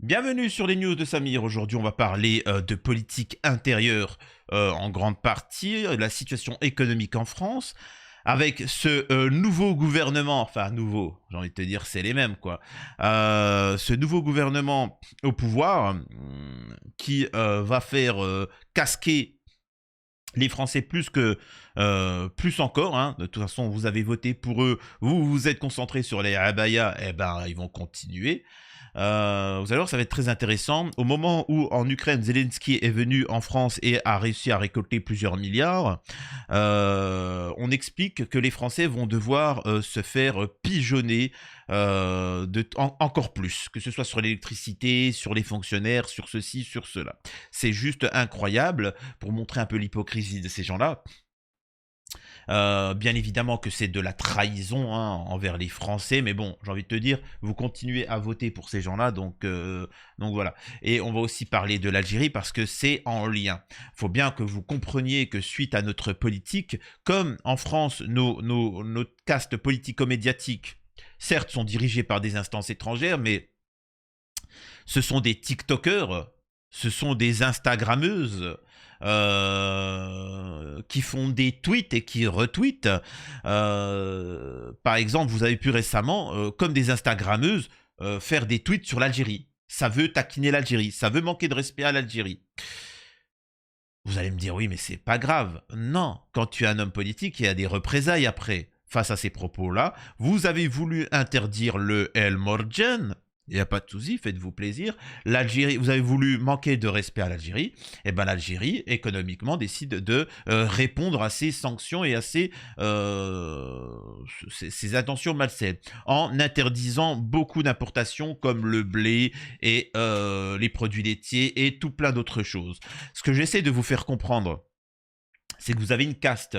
Bienvenue sur les news de Samir. Aujourd'hui, on va parler de politique intérieure en grande partie, la situation économique en France, avec ce nouveau gouvernement, enfin nouveau, j'ai envie de te dire, c'est les mêmes quoi. Ce nouveau gouvernement au pouvoir qui va faire casquer les Français plus encore, hein. De toute façon, vous avez voté pour eux, vous vous êtes concentré sur les abayas, eh ben ils vont continuer. Vous allez voir, ça va être très intéressant. Au moment où en Ukraine, Zelensky est venu en France et a réussi à récolter plusieurs milliards, on explique que les Français vont devoir se faire pigeonner encore plus, que ce soit sur l'électricité, sur les fonctionnaires, sur ceci, sur cela. C'est juste incroyable pour montrer un peu l'hypocrisie de ces gens-là. Bien évidemment que c'est de la trahison hein, envers les Français, mais bon, j'ai envie de te dire, vous continuez à voter pour ces gens-là, donc voilà. Et on va aussi parler de l'Algérie parce que c'est en lien. Il faut bien que vous compreniez que suite à notre politique, comme en France, nos castes politico-médiatiques, certes, sont dirigées par des instances étrangères, mais ce sont des TikTokers, ce sont des Instagrammeuses, qui font des tweets et qui retweetent. Par exemple, vous avez pu récemment, comme des Instagrammeuses, faire des tweets sur l'Algérie. Ça veut taquiner l'Algérie, ça veut manquer de respect à l'Algérie. Vous allez me dire, oui, mais c'est pas grave. Non, quand tu es un homme politique, il y a des représailles après. Face à ces propos-là, vous avez voulu interdire le El Morjan. Il n'y a pas de souci, faites-vous plaisir. L'Algérie, vous avez voulu manquer de respect à l'Algérie. Et bien l'Algérie, économiquement, décide de répondre à ces sanctions et à ces intentions malsaines. En interdisant beaucoup d'importations comme le blé et les produits laitiers et tout plein d'autres choses. Ce que j'essaie de vous faire comprendre, c'est que vous avez une caste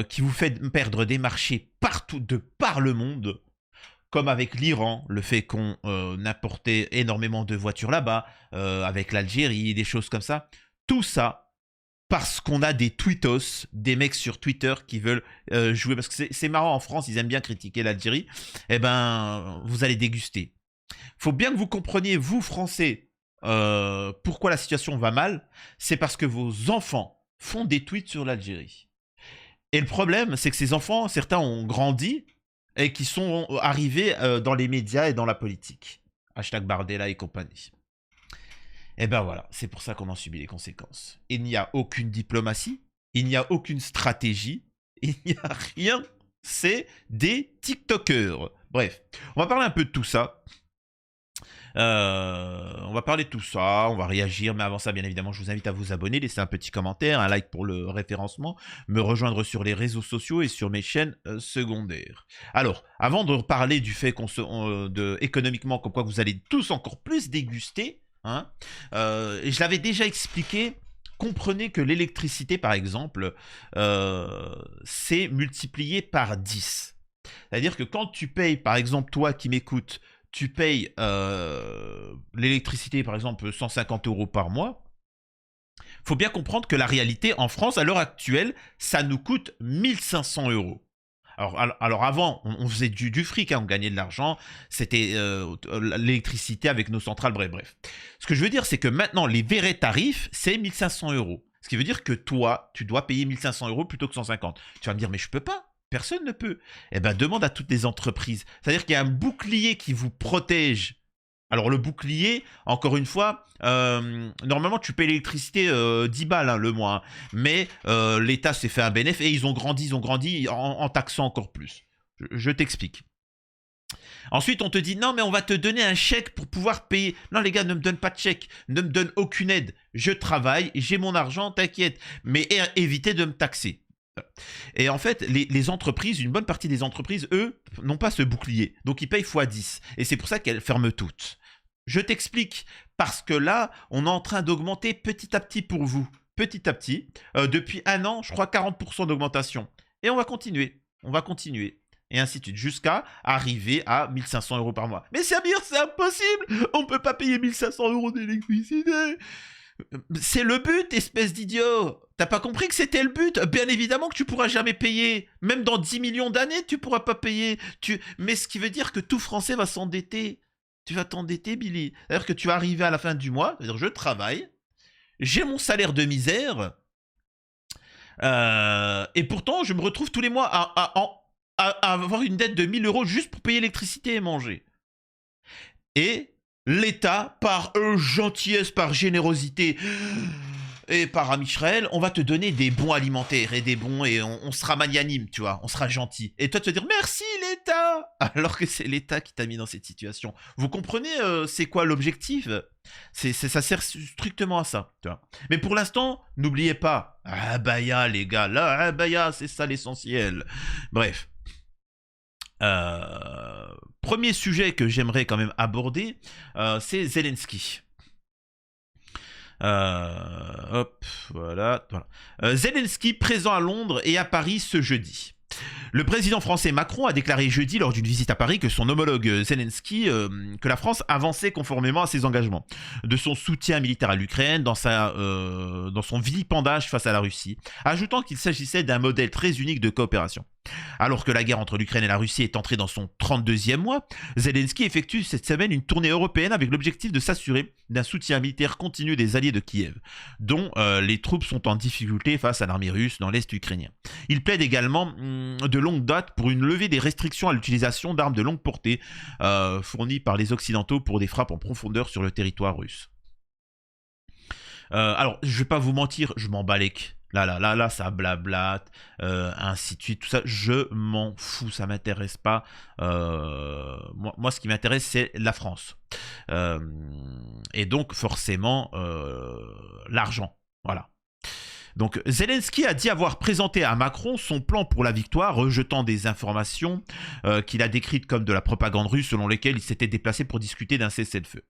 qui vous fait perdre des marchés partout, de par le monde, comme avec l'Iran, le fait qu'on importait énormément de voitures là-bas, avec l'Algérie, des choses comme ça. Tout ça parce qu'on a des tweetos, des mecs sur Twitter qui veulent jouer. Parce que c'est marrant, en France, ils aiment bien critiquer l'Algérie. Eh ben, vous allez déguster. Faut bien que vous compreniez, vous, Français, pourquoi la situation va mal. C'est parce que vos enfants font des tweets sur l'Algérie. Et le problème, c'est que ces enfants, certains ont grandi et qui sont arrivés dans les médias et dans la politique. Hashtag Bardella et compagnie. Et ben voilà, c'est pour ça qu'on en subit les conséquences. Il n'y a aucune diplomatie, il n'y a aucune stratégie, il n'y a rien, c'est des TikTokers. Bref, on va parler un peu de tout ça. On va parler de tout ça, on va réagir, mais avant ça, bien évidemment, je vous invite à vous abonner, laisser un petit commentaire, un like pour le référencement, me rejoindre sur les réseaux sociaux et sur mes chaînes secondaires. Alors, avant de parler du fait économiquement, comme quoi vous allez tous encore plus déguster, hein, et je l'avais déjà expliqué. Comprenez que l'électricité, par exemple, c'est multiplié par 10. C'est-à-dire que quand tu payes, par exemple, toi qui m'écoutes, tu payes l'électricité, par exemple, 150 € par mois, il faut bien comprendre que la réalité, en France, à l'heure actuelle, ça nous coûte 1500 €. Alors avant, on faisait du fric, hein, on gagnait de l'argent, c'était l'électricité avec nos centrales, bref. Ce que je veux dire, c'est que maintenant, les vrais tarifs, c'est 1500 €. Ce qui veut dire que toi, tu dois payer 1500 € plutôt que 150. Tu vas me dire, mais je peux pas. Personne ne peut. Eh bien, demande à toutes les entreprises. C'est-à-dire qu'il y a un bouclier qui vous protège. Alors, le bouclier, encore une fois, normalement, tu payes l'électricité 10 balles hein, le mois. Hein. Mais l'État s'est fait un bénéfice et ils ont grandi en taxant encore plus. Je t'explique. Ensuite, on te dit, non, mais on va te donner un chèque pour pouvoir payer. Non, les gars, ne me donne pas de chèque. Ne me donne aucune aide. Je travaille, j'ai mon argent, t'inquiète. Mais évitez de me taxer. Et en fait, les entreprises, une bonne partie des entreprises, eux, n'ont pas ce bouclier. Donc, ils payent x10. Et c'est pour ça qu'elles ferment toutes. Je t'explique. Parce que là, on est en train d'augmenter petit à petit pour vous. Petit à petit. Depuis un an, je crois 40% d'augmentation. Et on va continuer. On va continuer. Et ainsi de suite. Jusqu'à arriver à 1500 € par mois. Mais Samir, c'est impossible. On ne peut pas payer 1500 € d'électricité. C'est le but, espèce d'idiot. T'as pas compris que c'était le but? Bien évidemment que tu pourras jamais payer. Même dans 10 millions d'années, tu pourras pas payer. Mais ce qui veut dire que tout Français va s'endetter. Tu vas t'endetter, Billy. C'est-à-dire que tu vas arriver à la fin du mois, c'est-à-dire je travaille, j'ai mon salaire de misère, et pourtant je me retrouve tous les mois à avoir une dette de 1000 euros juste pour payer l'électricité et manger. Et l'État, par gentillesse, par générosité et par ami Israël, on va te donner des bons alimentaires et des bons, et on sera magnanime, tu vois, on sera gentil. Et toi, tu vas dire merci l'État, alors que c'est l'État qui t'a mis dans cette situation. Vous comprenez, c'est quoi l'objectif? Ça sert strictement à ça, tu vois. Mais pour l'instant, n'oubliez pas, Abaya les gars, là, Abaya, c'est ça l'essentiel. Bref. Premier sujet que j'aimerais quand même aborder, c'est Zelensky. Hop, voilà. Zelensky présent à Londres et à Paris ce jeudi. Le président français Macron a déclaré jeudi lors d'une visite à Paris que son homologue Zelensky, que la France avançait conformément à ses engagements, de son soutien militaire à l'Ukraine, dans son vilipendage face à la Russie, ajoutant qu'il s'agissait d'un modèle très unique de coopération. Alors que la guerre entre l'Ukraine et la Russie est entrée dans son 32e mois, Zelensky effectue cette semaine une tournée européenne avec l'objectif de s'assurer d'un soutien militaire continu des alliés de Kiev, dont les troupes sont en difficulté face à l'armée russe dans l'est ukrainien. Il plaide également de longue date pour une levée des restrictions à l'utilisation d'armes de longue portée fournies par les Occidentaux pour des frappes en profondeur sur le territoire russe. Alors, je vais pas vous mentir, je m'en balèque. Là, ça blablate, ainsi de suite, tout ça, je m'en fous, ça m'intéresse pas. Moi, ce qui m'intéresse, c'est la France. Et donc, forcément, l'argent, voilà. Donc, Zelensky a dit avoir présenté à Macron son plan pour la victoire, rejetant des informations qu'il a décrites comme de la propagande russe, selon lesquelles il s'était déplacé pour discuter d'un cessez-le-feu.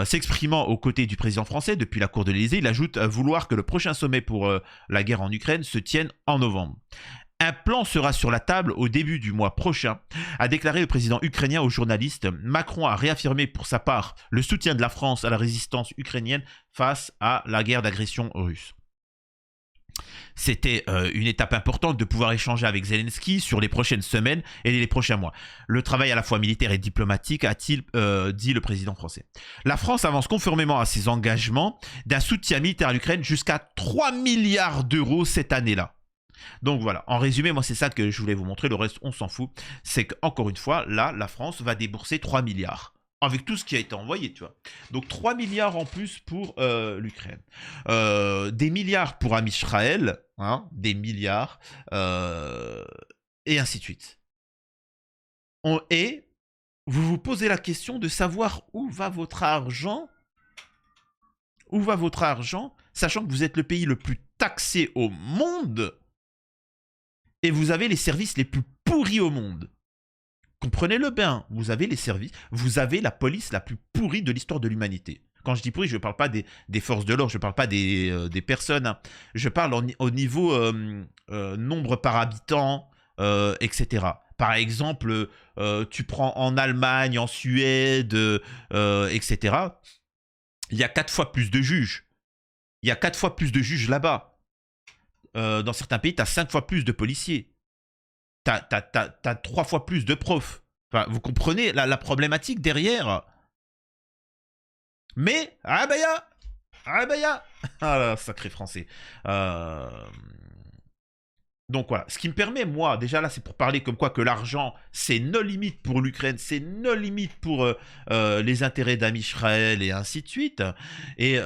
S'exprimant aux côtés du président français depuis la cour de l'Élysée, il ajoute vouloir que le prochain sommet pour la guerre en Ukraine se tienne en novembre. Un plan sera sur la table au début du mois prochain, a déclaré le président ukrainien aux journalistes. Macron a réaffirmé pour sa part le soutien de la France à la résistance ukrainienne face à la guerre d'agression russe. C'était une étape importante de pouvoir échanger avec Zelensky sur les prochaines semaines et les prochains mois. Le travail à la fois militaire et diplomatique, a-t-il dit le président français. La France avance conformément à ses engagements d'un soutien militaire à l'Ukraine jusqu'à 3 milliards d'euros cette année-là. Donc voilà, en résumé, moi c'est ça que je voulais vous montrer, le reste on s'en fout. C'est qu'encore une fois, là, la France va débourser 3 milliards. Avec tout ce qui a été envoyé, tu vois. Donc 3 milliards en plus pour l'Ukraine. Des milliards pour Amisraël, hein, des milliards, et ainsi de suite. Et vous vous posez la question de savoir où va votre argent. Où va votre argent, sachant que vous êtes le pays le plus taxé au monde et vous avez les services les plus pourris au monde. Comprenez-le bien, vous avez les services, vous avez la police la plus pourrie de l'histoire de l'humanité. Quand je dis pourri, je ne parle pas des forces de l'ordre, je ne parle pas des personnes, hein. Je parle au niveau nombre par habitant, etc. Par exemple, tu prends en Allemagne, en Suède, etc. Il y a 4 fois plus de juges. Il y a 4 fois plus de juges là-bas. Dans certains pays, tu as 5 fois plus de policiers. T'as 3 fois plus de profs. Enfin, vous comprenez la problématique derrière. Mais, ah là, sacré français. Donc voilà, ce qui me permet, moi, déjà là, c'est pour parler comme quoi que l'argent, c'est no limite pour l'Ukraine, c'est no limite pour les intérêts d'Amisraël et ainsi de suite. Et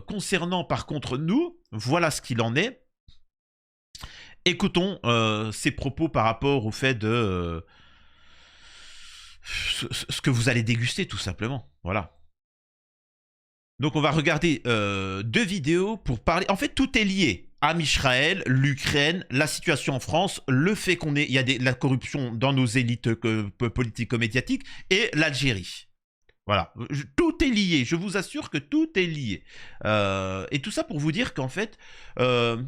concernant, par contre, nous, voilà ce qu'il en est. Écoutons ses propos par rapport au fait de ce que vous allez déguster, tout simplement. Voilà. Donc on va regarder 2 vidéos pour parler. En fait, tout est lié. Amisraël, l'Ukraine, la situation en France, le fait qu'il y a la corruption dans nos élites politico-médiatiques et l'Algérie. Voilà, tout est lié, je vous assure que tout est lié. Et tout ça pour vous dire qu'en fait,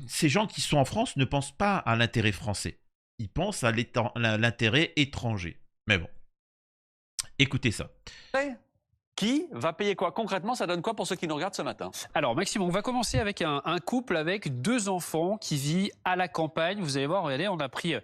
ces gens qui sont en France ne pensent pas à l'intérêt français. Ils pensent à l'intérêt étranger. Mais bon, écoutez ça. Qui va payer quoi? Concrètement, ça donne quoi pour ceux qui nous regardent ce matin? Alors Maxime, on va commencer avec un couple avec 2 enfants qui vit à la campagne. Vous allez voir, regardez, on a pris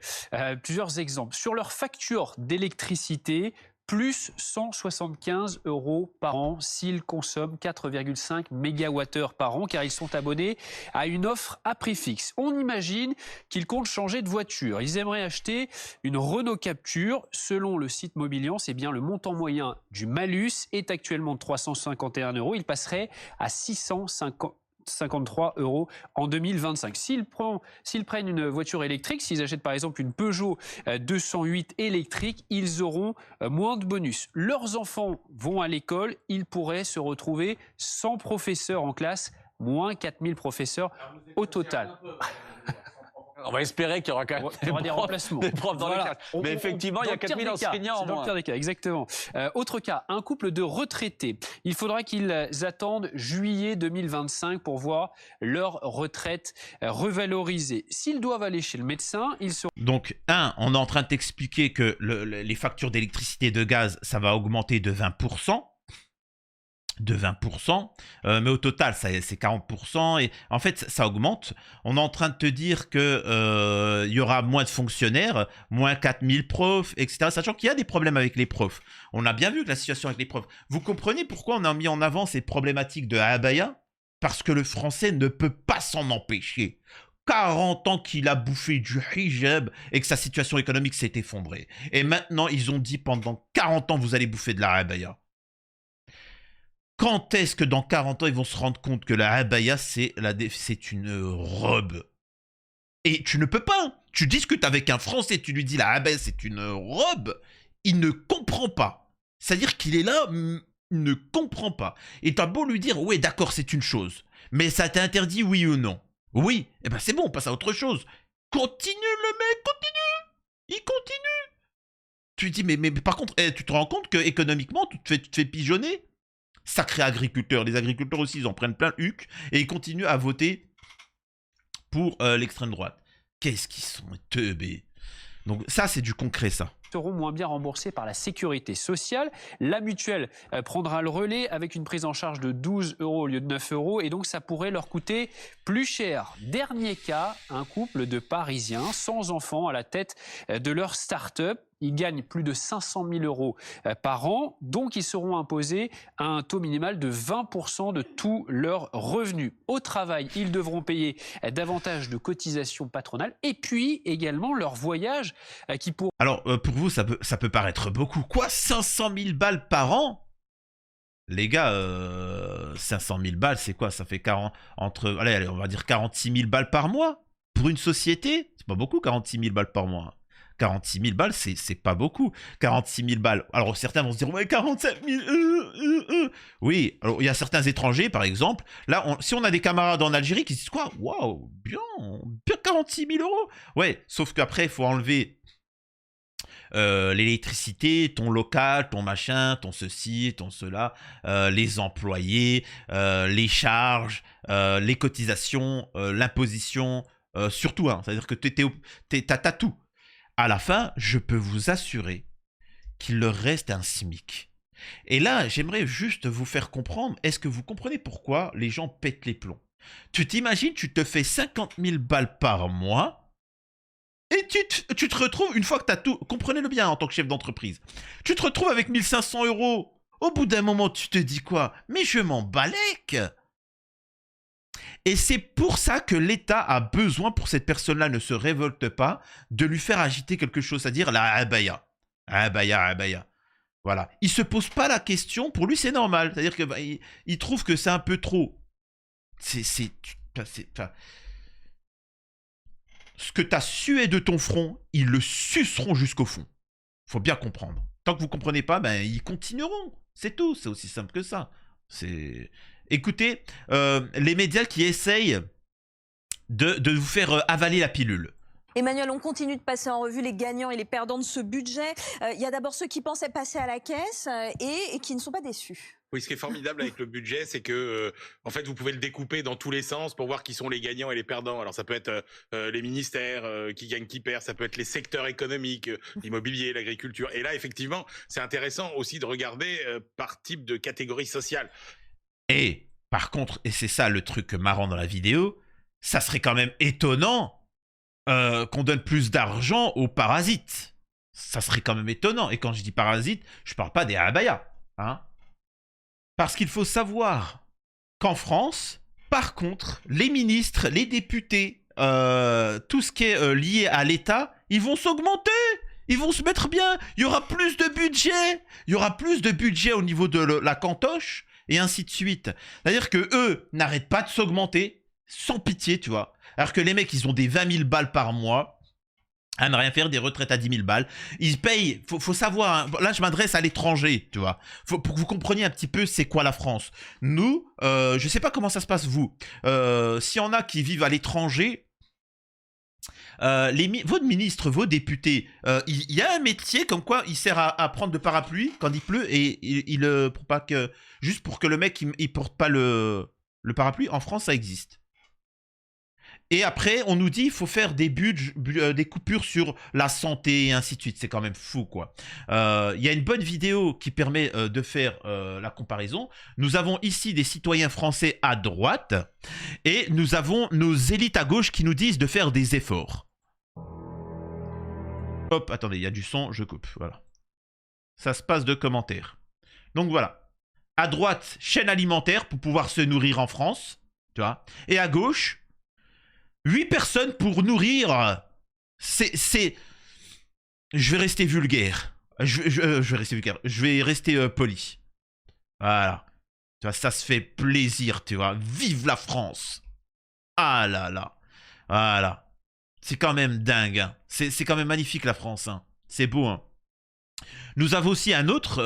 plusieurs exemples. Sur leur facture d'électricité, plus 175 € par an s'ils consomment 4,5 MWh par an, car ils sont abonnés à une offre à prix fixe. On imagine qu'ils comptent changer de voiture. Ils aimeraient acheter une Renault Captur. Selon le site Mobiliance, eh bien, le montant moyen du malus est actuellement de 351 €. Il passerait à 653 € en 2025. S'ils prennent une voiture électrique, s'ils achètent par exemple une Peugeot 208 électrique, ils auront moins de bonus. Leurs enfants vont à l'école, ils pourraient se retrouver sans professeur en classe, moins 4000 professeurs au total. On va espérer qu'il y aura quand même Il y aura des remplacements. des profs dans Voilà. les classes. Mais effectivement, il y a 4000 enseignants en Dans le moins. pire des cas, exactement. Autre cas, un couple de retraités. Il faudra qu'ils attendent juillet 2025 pour voir leur retraite revalorisée. S'ils doivent aller chez le médecin, ils seront... Donc, on est en train de t'expliquer que les factures d'électricité et de gaz, ça va augmenter de 20%. Mais au total, c'est 40%. Et en fait, ça augmente. On est en train de te dire que il y aura moins de fonctionnaires, moins 4000 profs, etc. Sachant qu'il y a des problèmes avec les profs. On a bien vu que la situation avec les profs. Vous comprenez pourquoi on a mis en avant ces problématiques de abaya? Parce que le français ne peut pas s'en empêcher. 40 ans qu'il a bouffé du hijab et que sa situation économique s'est effondrée. Et maintenant, ils ont dit pendant 40 ans, vous allez bouffer de la abaya. Quand est-ce que dans 40 ans, ils vont se rendre compte que la abaya, c'est une robe? Et tu ne peux pas. Tu discutes avec un Français, tu lui dis la abaya, c'est une robe. Il ne comprend pas. C'est-à-dire qu'il est là, il ne comprend pas. Et tu as beau lui dire, oui, d'accord, c'est une chose. Mais ça t'est interdit, oui ou non? Oui. Eh ben c'est bon, on passe à autre chose. Continue, le mec, continue. Il continue. Tu lui dis, mais par contre, tu te rends compte que économiquement, tu te fais pigeonner? Sacré agriculteur. Les agriculteurs aussi, ils en prennent plein le huc et ils continuent à voter pour l'extrême droite. Qu'est-ce qu'ils sont teubés. Donc ça, c'est du concret, ça. Seront moins bien remboursés par la sécurité sociale. La mutuelle prendra le relais avec une prise en charge de 12 € au lieu de 9 € et donc ça pourrait leur coûter plus cher. Dernier cas, un couple de Parisiens sans enfants à la tête de leur start-up. Ils gagnent plus de 500 000 € par an, donc ils seront imposés à un taux minimal de 20% de tous leurs revenus. Au travail, ils devront payer davantage de cotisations patronales et puis également leur voyage qui pourront... Alors, pour vous, ça peut paraître beaucoup. Quoi, 500 000 balles par an? Les gars, 500 000 balles, c'est quoi? Ça fait 40, allez, on va dire 46 000 balles par mois? Pour une société? C'est pas beaucoup, 46 000 balles par mois. 46 000 balles, c'est pas beaucoup. 46 000 balles. Alors certains vont se dire, ouais, 47 000. Oui, alors il y a certains étrangers, par exemple. Là, si on a des camarades en Algérie qui se disent quoi? Waouh, bien 46 000 €. Ouais, sauf qu'après, il faut enlever l'électricité, ton local, ton machin, ton ceci, ton cela, les employés, les charges, les cotisations, l'imposition, surtout, hein, c'est-à-dire que t'as tout. À la fin, je peux vous assurer qu'il leur reste un SMIC. Et là, j'aimerais juste vous faire comprendre, est-ce que vous comprenez pourquoi les gens pètent les plombs? Tu t'imagines, tu te fais 50 000 balles par mois, et tu te retrouves, une fois que tu as tout, comprenez-le bien en tant que chef d'entreprise, tu te retrouves avec 1 500 €. Au bout d'un moment, tu te dis quoi? Mais je m'en balèque. Et c'est pour ça que l'État a besoin, pour cette personne-là ne se révolte pas, de lui faire agiter quelque chose, c'est-à-dire la abaya. Abaya. Voilà. Il se pose pas la question, pour lui c'est normal. C'est-à-dire que il trouve que c'est un peu trop. Ce que tu as sué de ton front, ils le suceront jusqu'au fond. Faut bien comprendre. Tant que vous comprenez pas, ben ils continueront. C'est tout, c'est aussi simple que ça. Écoutez, les médias qui essayent de vous faire avaler la pilule. Emmanuel, on continue de passer en revue les gagnants et les perdants de ce budget. Il y a d'abord ceux qui pensaient passer à la caisse et qui ne sont pas déçus. Oui, ce qui est formidable avec le budget, c'est que en fait, vous pouvez le découper dans tous les sens pour voir qui sont les gagnants et les perdants. Alors, ça peut être les ministères qui gagnent, qui perdent, ça peut être les secteurs économiques, l'immobilier, l'agriculture. Et là, effectivement, c'est intéressant aussi de regarder par type de catégorie sociale. Et par contre, et c'est ça le truc marrant dans la vidéo, ça serait quand même étonnant qu'on donne plus d'argent aux parasites. Ça serait quand même étonnant. Et quand je dis parasites, je parle pas des abayas. Hein. Parce qu'il faut savoir qu'en France, par contre, les ministres, les députés, tout ce qui est lié à l'État, ils vont s'augmenter. Ils vont se mettre bien. Il y aura plus de budget. Il y aura plus de budget au niveau de la cantoche et ainsi de suite. C'est-à-dire que eux n'arrêtent pas de s'augmenter sans pitié, tu vois. Alors que les mecs, ils ont des 20 000 balles par mois. À ne rien faire, des retraites à 10 000 balles. Ils payent, faut savoir, hein, là je m'adresse à l'étranger, tu vois. Pour que vous compreniez un petit peu c'est quoi la France. Nous, je sais pas comment ça se passe vous. S'il y en a qui vivent à l'étranger, vos ministres, vos députés, il y a un métier comme quoi il sert à prendre de parapluie quand il pleut et pour pas que, juste pour que le mec il porte pas le parapluie. En France ça existe. Et après, on nous dit qu'il faut faire des coupures sur la santé et ainsi de suite. C'est quand même fou, quoi. Il y a une bonne vidéo qui permet de faire la comparaison. Nous avons ici des citoyens français à droite et nous avons nos élites à gauche qui nous disent de faire des efforts. Hop, attendez, il y a du son, je coupe. Voilà. Ça se passe de commentaires. Donc voilà. À droite, chaîne alimentaire pour pouvoir se nourrir en France. Tu vois. Et à gauche... 8 personnes pour nourrir, c'est... Je vais rester vulgaire. Je vais rester vulgaire. Je vais rester poli. Voilà. Tu vois, ça se fait plaisir, tu vois. Vive la France. Ah là là. Voilà. C'est quand même dingue. Hein. C'est quand même magnifique, la France. Hein. C'est beau, hein. Nous avons aussi une autre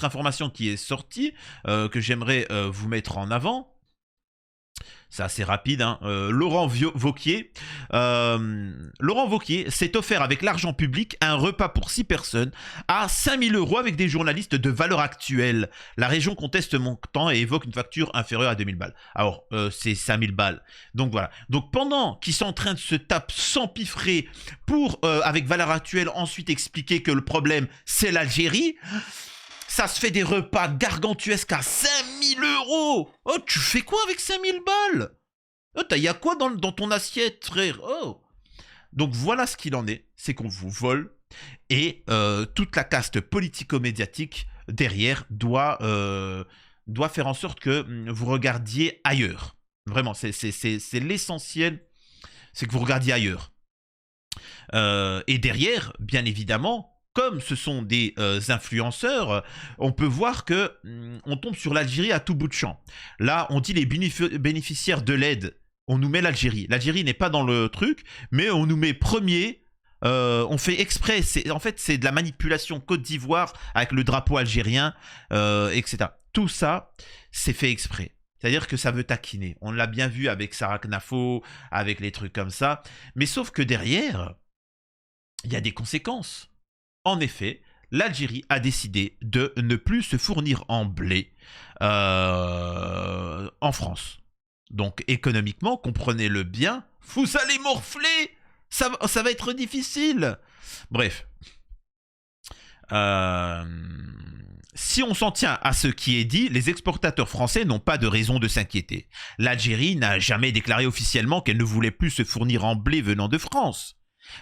information qui est sortie, que j'aimerais vous mettre en avant. C'est assez rapide, hein. Laurent Wauquiez s'est offert avec l'argent public un repas pour 6 personnes à 5 000 € avec des journalistes de Valeurs Actuelles. La région conteste montant et évoque une facture inférieure à 2 000 balles. Alors, c'est 5 000 balles. Donc voilà. Donc pendant qu'ils sont en train de se taper s'empiffrer pour, avec Valeurs Actuelles, ensuite expliquer que le problème, c'est l'Algérie... Ça se fait des repas gargantuesques à 5 000 €. Oh, tu fais quoi avec 5 000 balles? Oh, y a quoi dans ton assiette, frère? Oh. Donc voilà ce qu'il en est. C'est qu'on vous vole. Et toute la caste politico-médiatique derrière doit faire en sorte que vous regardiez ailleurs. Vraiment, c'est l'essentiel. C'est que vous regardiez ailleurs. Et derrière, bien évidemment... Comme ce sont des influenceurs, on peut voir que on tombe sur l'Algérie à tout bout de champ. Là, on dit les bénéficiaires de l'aide. On nous met l'Algérie. L'Algérie n'est pas dans le truc, mais on nous met premier. On fait exprès. En fait, c'est de la manipulation Côte d'Ivoire avec le drapeau algérien, etc. Tout ça, c'est fait exprès. C'est-à-dire que ça veut taquiner. On l'a bien vu avec Sarah Knafo, avec les trucs comme ça. Mais sauf que derrière, il y a des conséquences. En effet, l'Algérie a décidé de ne plus se fournir en blé en France. Donc économiquement, comprenez-le bien, vous allez morfler, ça va être difficile. Bref. Si on s'en tient à ce qui est dit, les exportateurs français n'ont pas de raison de s'inquiéter. L'Algérie n'a jamais déclaré officiellement qu'elle ne voulait plus se fournir en blé venant de France.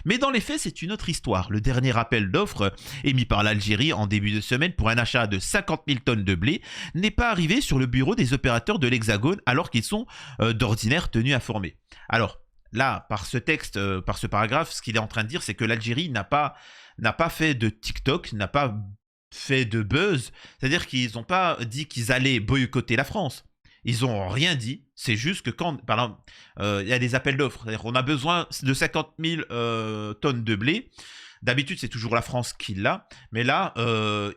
Mais dans les faits, c'est une autre histoire. Le dernier appel d'offres émis par l'Algérie en début de semaine pour un achat de 50 000 tonnes de blé n'est pas arrivé sur le bureau des opérateurs de l'Hexagone alors qu'ils sont d'ordinaire tenus informés. Alors là, par ce texte, par ce paragraphe, ce qu'il est en train de dire, c'est que l'Algérie n'a pas fait de TikTok, n'a pas fait de buzz. C'est-à-dire qu'ils n'ont pas dit qu'ils allaient boycotter la France. Ils n'ont rien dit, c'est juste que quand, par exemple, il y a des appels d'offres, c'est-à-dire qu'on a besoin de 50 000 tonnes de blé. D'habitude, c'est toujours la France qui l'a, mais là,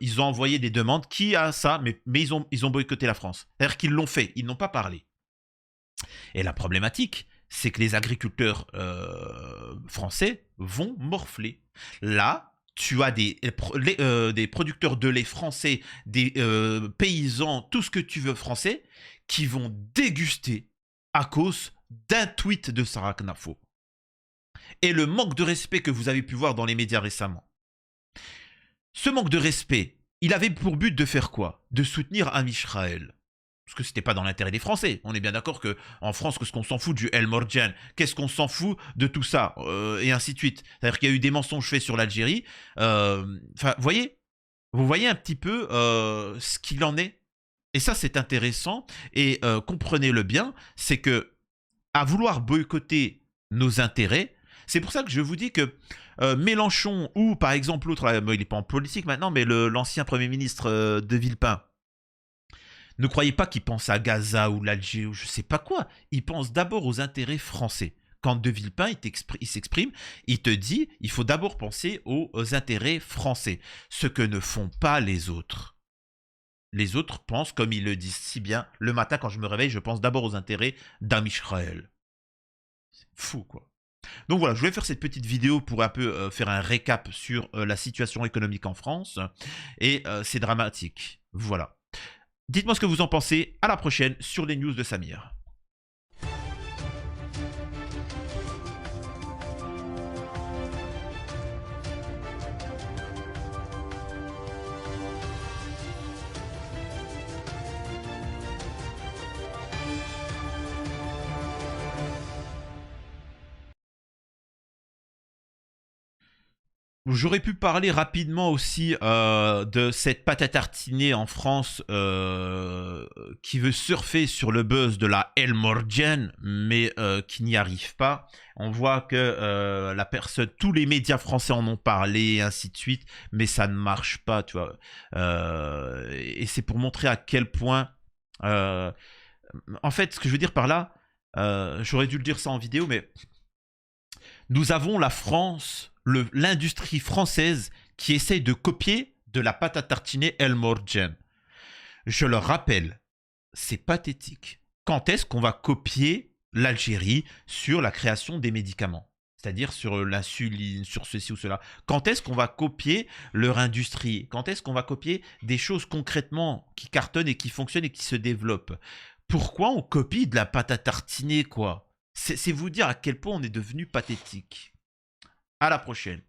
ils ont envoyé des demandes. Qui a ça? Mais ils ont boycotté la France. C'est-à-dire qu'ils l'ont fait, ils n'ont pas parlé. Et la problématique, c'est que les agriculteurs français vont morfler. Là, tu as des producteurs de lait français, des paysans, tout ce que tu veux français, qui vont déguster à cause d'un tweet de Sarah Knafo. Et le manque de respect que vous avez pu voir dans les médias récemment. Ce manque de respect, il avait pour but de faire quoi? De soutenir Am Israël. Parce que c'était pas dans l'intérêt des Français. On est bien d'accord qu'en France, qu'est-ce qu'on s'en fout du El Morjan? Qu'est-ce qu'on s'en fout de tout ça? Et ainsi de suite. C'est-à-dire qu'il y a eu des mensonges faits sur l'Algérie. Enfin, vous voyez un petit peu ce qu'il en est. Et ça, c'est intéressant. Et comprenez-le bien, c'est que à vouloir boycotter nos intérêts, c'est pour ça que je vous dis que Mélenchon ou par exemple l'autre, il n'est pas en politique maintenant, mais l'ancien Premier ministre de Villepin, ne croyez pas qu'il pense à Gaza ou l'Algérie ou je sais pas quoi. Il pense d'abord aux intérêts français. Quand De Villepin il s'exprime, il te dit il faut d'abord penser aux intérêts français. Ce que ne font pas les autres. Les autres pensent, comme ils le disent si bien, le matin quand je me réveille, je pense d'abord aux intérêts d'Amisraël. C'est fou quoi. Donc voilà, je voulais faire cette petite vidéo pour un peu faire un récap sur la situation économique en France. Et c'est dramatique. Voilà. Dites-moi ce que vous en pensez. À la prochaine sur les news de Samir. J'aurais pu parler rapidement aussi de cette pâte à tartiner en France qui veut surfer sur le buzz de la El Morjan, mais qui n'y arrive pas. On voit que tous les médias français en ont parlé, et ainsi de suite, mais ça ne marche pas, tu vois. Et c'est pour montrer à quel point... en fait, ce que je veux dire par là, j'aurais dû le dire ça en vidéo, mais nous avons la France... l'industrie française qui essaye de copier de la pâte à tartiner El Morjan. Je le rappelle, c'est pathétique. Quand est-ce qu'on va copier l'Algérie sur la création des médicaments? C'est-à-dire sur l'insuline, sur ceci ou cela. Quand est-ce qu'on va copier leur industrie? Quand est-ce qu'on va copier des choses concrètement qui cartonnent et qui fonctionnent et qui se développent? Pourquoi on copie de la pâte à tartiner, quoi? C'est vous dire à quel point on est devenu pathétique. À la prochaine.